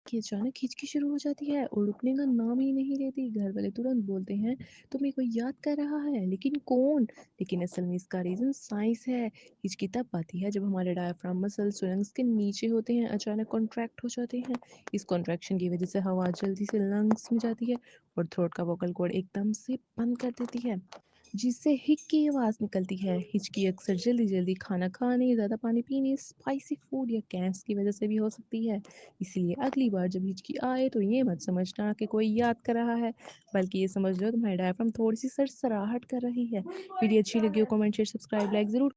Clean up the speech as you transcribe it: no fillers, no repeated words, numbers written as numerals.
कि अचानक हिचकी शुरू हो जाती है और रुकने का नाम ही नहीं लेती। घर वाले तुरंत बोलते हैं तुम्हें कोई याद कर रहा है, लेकिन कौन? लेकिन असल में इसका रीजन साइंस है। हिचकी तब आती है जब हमारे डायफ्राम मसल्स जो लंग्स के नीचे होते हैं अचानक कॉन्ट्रैक्ट हो जाते हैं। इस कॉन्ट्रैक्शन की वजह से हवा जल्दी से लंग्स में जाती है और थ्रोट का वोकल कॉर्ड एकदम से बंद कर देती है, जिससे हिक की आवाज़ निकलती है। हिचकी अक्सर जल्दी-जल्दी खाना खाने, ज़्यादा पानी पीने, स्पाइसी फूड या गैस की वजह से भी हो सकती है। इसीलिए अगली बार जब हिचकी आए तो ये मत समझना कि कोई याद कर रहा है, बल्कि ये समझ लो तुम्हारी डायफ्राम थोड़ी-सी सरसराहट कर रही है। वीडियो अच्छी लगी हो कमेंट, शेयर, सब्सक्राइब, लाइक ज़रूर